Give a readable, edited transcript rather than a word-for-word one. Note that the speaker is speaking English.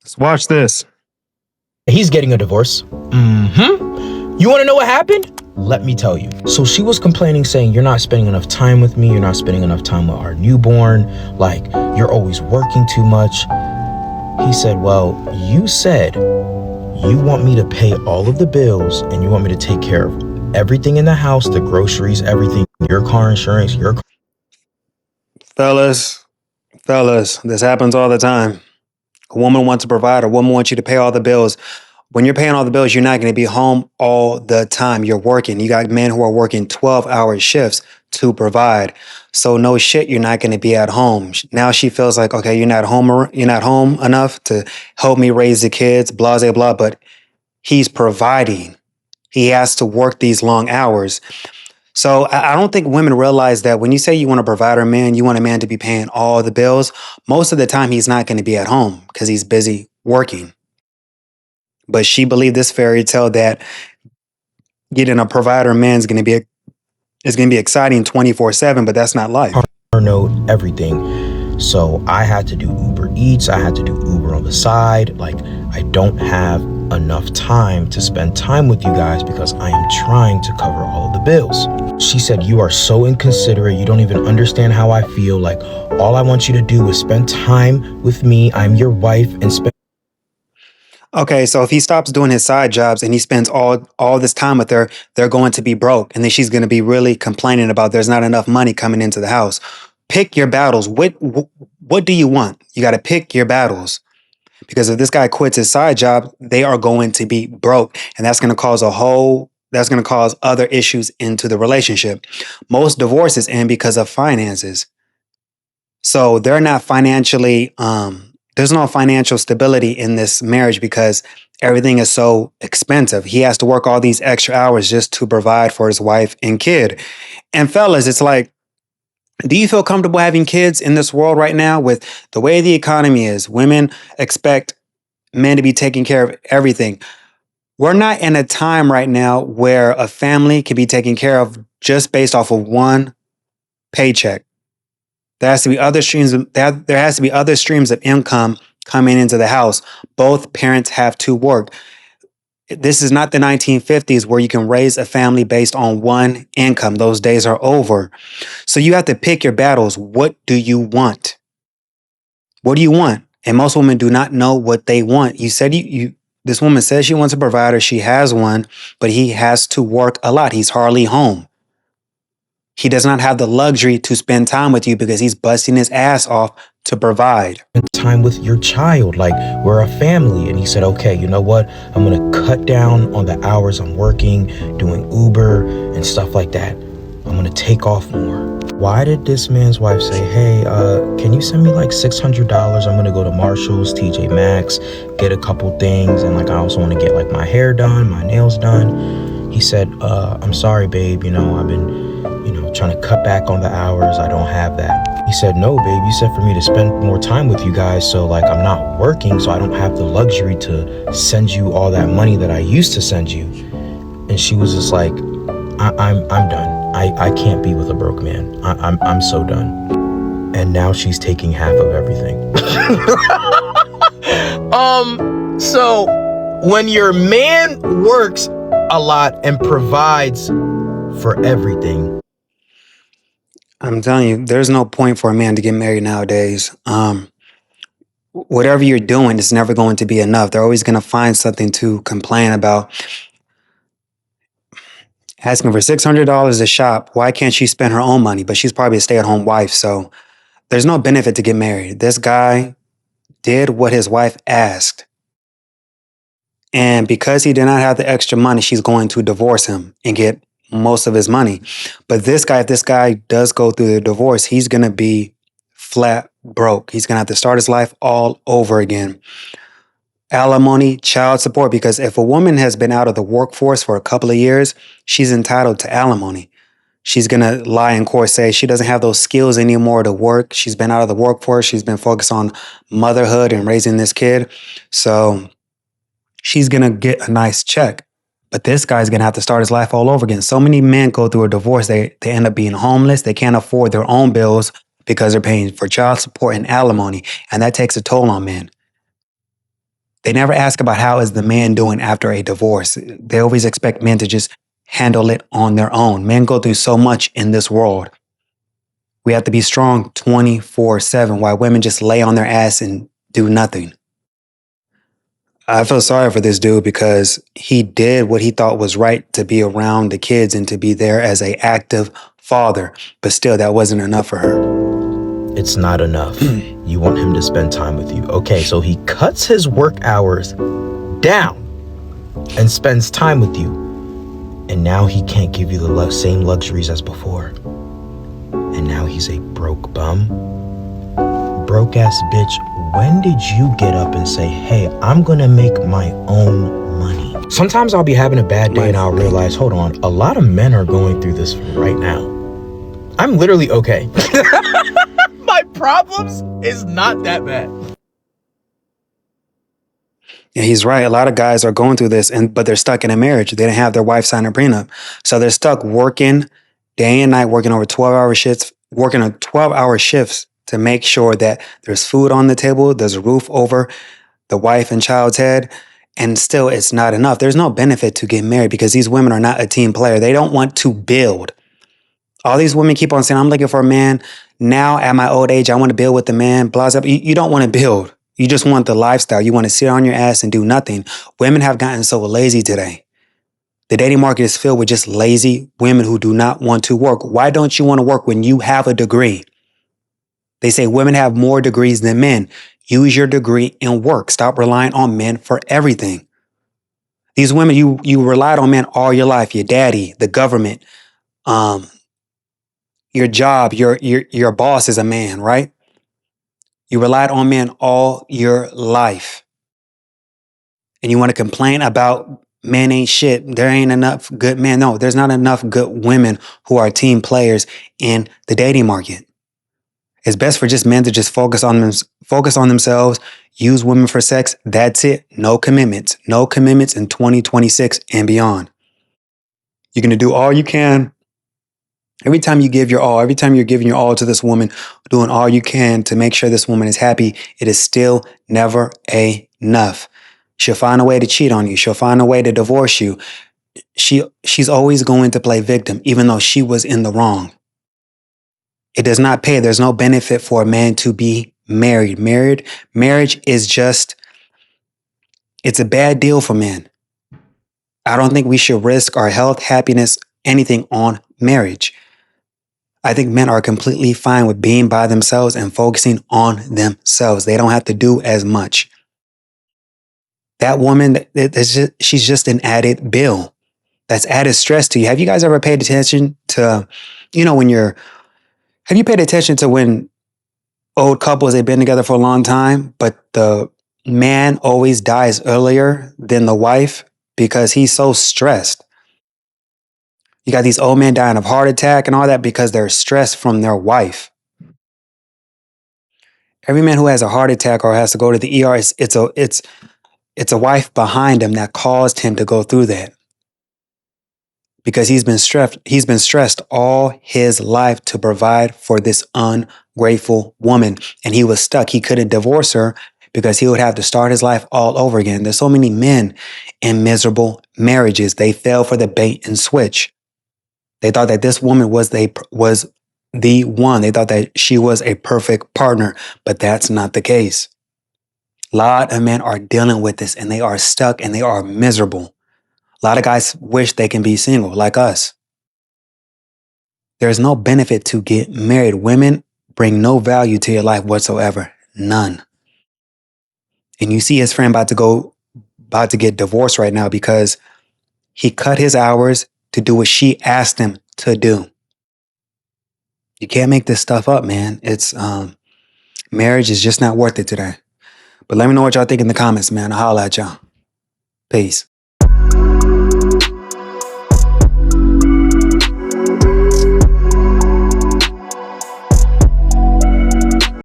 Let's watch this. He's getting a divorce. You want to know what happened? Let me tell you. So she was complaining, saying, you're not spending enough time with me. You're not spending enough time with our newborn. Like, you're always working too much. He said, well, you said you want me to pay all of the bills and you want me to take care of everything in the house, the groceries, everything, your car insurance, your Fellas, this happens all the time. A woman wants to provide, a woman wants you to pay all the bills. When you're paying all the bills, you're not going to be home all the time. You're working. You got men who are working 12-hour shifts to provide. So no shit, you're not going to be at home. Now she feels like, okay, you're not home enough to help me raise the kids, blah, blah, blah. But he's providing. He has to work these long hours. So I don't think women realize that when you say you want to provide a man, you want a man to be paying all the bills. Most of the time, he's not going to be at home because he's busy working. But she believed this fairy tale that getting a provider man is going to be exciting 24/7, but that's not life. note, everything. So I had to do Uber Eats. I had to do Uber on the side. Like, I don't have enough time to spend time with you guys because I am trying to cover all of the bills. She said, you are so inconsiderate. You don't even understand how I feel. Like, all I want you to do is spend time with me. I'm your wife, and spend. Okay, so if he stops doing his side jobs and he spends all this time with her, they're going to be broke. And then she's going to be really complaining about there's not enough money coming into the house. Pick your battles. What do you want? You got to pick your battles. Because if this guy quits his side job, they are going to be broke. And that's going to cause other issues into the relationship. Most divorces end because of finances. So they're not financially, there's no financial stability in this marriage because everything is so expensive. He has to work all these extra hours just to provide for his wife and kid. And fellas, it's like, do you feel comfortable having kids in this world right now with the way the economy is? Women expect men to be taking care of everything. We're not in a time right now where a family can be taken care of just based off of one paycheck. There has to be other streams of income coming into the house. Both parents have to work. This is not the 1950s where you can raise a family based on one income. Those days are over. So you have to pick your battles. What do you want? What do you want? And most women do not know what they want. You said this woman says she wants a provider. She has one, but he has to work a lot. He's hardly home. He does not have the luxury to spend time with you because he's busting his ass off to provide. Time with your child, like, we're a family. And he said, okay, you know what? I'm going to cut down on the hours I'm working, doing Uber and stuff like that. I'm going to take off more. Why did this man's wife say, hey, can you send me like $600? I'm going to go to Marshall's, TJ Maxx, get a couple things. And like, I also want to get like my hair done, my nails done. He said, I'm sorry, babe. I've been, trying to cut back on the hours. I don't have that. He said, no, babe, you said for me to spend more time with you guys. So like, I'm not working, so I don't have the luxury to send you all that money that I used to send you. And she was just like, I'm done. I can't be with a broke man. I'm so done. And now she's taking half of everything. So when your man works a lot and provides for everything, I'm telling you, there's no point for a man to get married nowadays. Whatever you're doing, it's never going to be enough. They're always going to find something to complain about. Asking for $600 a shop. Why can't she spend her own money? But she's probably a stay-at-home wife, so there's no benefit to get married. This guy did what his wife asked. And because he did not have the extra money, she's going to divorce him and get most of his money. But if this guy does go through the divorce, he's going to be flat broke. He's going to have to start his life all over again. Alimony, child support, because if a woman has been out of the workforce for a couple of years, she's entitled to alimony. She's going to lie in court, say she doesn't have those skills anymore to work. She's been out of the workforce. She's been focused on motherhood and raising this kid. So she's going to get a nice check. But this guy's going to have to start his life all over again. So many men go through a divorce. They end up being homeless. They can't afford their own bills because they're paying for child support and alimony. And that takes a toll on men. They never ask about how is the man doing after a divorce. They always expect men to just handle it on their own. Men go through so much in this world. We have to be strong 24/7 while women just lay on their ass and do nothing. I feel sorry for this dude because he did what he thought was right to be around the kids and to be there as a active father, but still that wasn't enough for her. It's not enough. You want him to spend time with you. Okay, so he cuts his work hours down and spends time with you. And now he can't give you the same luxuries as before. And now he's a broke bum. Broke ass bitch, when did you get up and say, hey, I'm gonna make my own money? Sometimes I'll be having a bad day and I'll realize, hold on, a lot of men are going through this right now. I'm literally okay. My problems is not that bad. Yeah, he's right. A lot of guys are going through this, but they're stuck in a marriage. They didn't have their wife sign a prenup. So they're stuck working day and night, working over 12-hour shifts, working on 12-hour shifts to make sure that there's food on the table, there's a roof over the wife and child's head, and still it's not enough. There's no benefit to getting married because these women are not a team player. They don't want to build. All these women keep on saying, I'm looking for a man. Now at my old age, I want to build with the man. Blah, blah. You don't want to build. You just want the lifestyle. You want to sit on your ass and do nothing. Women have gotten so lazy today. The dating market is filled with just lazy women who do not want to work. Why don't you want to work when you have a degree? They say women have more degrees than men. Use your degree and work. Stop relying on men for everything. These women, you relied on men all your life. Your daddy, the government, your job, your boss is a man, right? You relied on men all your life. And you want to complain about men ain't shit. There ain't enough good men. No, there's not enough good women who are team players in the dating market. It's best for just men to just focus on themselves, use women for sex. That's it. No commitments. No commitments in 2026 and beyond. You're going to do all you can. Every time you give your all, every time you're giving your all to this woman, doing all you can to make sure this woman is happy, it is still never enough. She'll find a way to cheat on you. She'll find a way to divorce you. She's always going to play victim, even though she was in the wrong. It does not pay. There's no benefit for a man to be married. Marriage is just, it's a bad deal for men. I don't think we should risk our health, happiness, anything on marriage. I think men are completely fine with being by themselves and focusing on themselves. They don't have to do as much. That woman, she's just an added bill. That's added stress to you. Have you guys ever paid attention to, have you paid attention to when old couples, they've been together for a long time, but the man always dies earlier than the wife because he's so stressed? You got these old men dying of heart attack and all that because they're stressed from their wife. Every man who has a heart attack or has to go to the ER, it's a wife behind him that caused him to go through that. Because he's been stressed all his life to provide for this ungrateful woman. And he was stuck. He couldn't divorce her because he would have to start his life all over again. There's so many men in miserable marriages. They fell for the bait and switch. They thought that this woman was the one. They thought that she was a perfect partner, but that's not the case. A lot of men are dealing with this and they are stuck and they are miserable. A lot of guys wish they can be single like us. There's no benefit to get married. Women bring no value to your life whatsoever. None. And you see his friend about to get divorced right now because he cut his hours to do what she asked him to do. You can't make this stuff up, man. It's marriage is just not worth it today. But let me know what y'all think in the comments, man. I'll holler at y'all. Peace.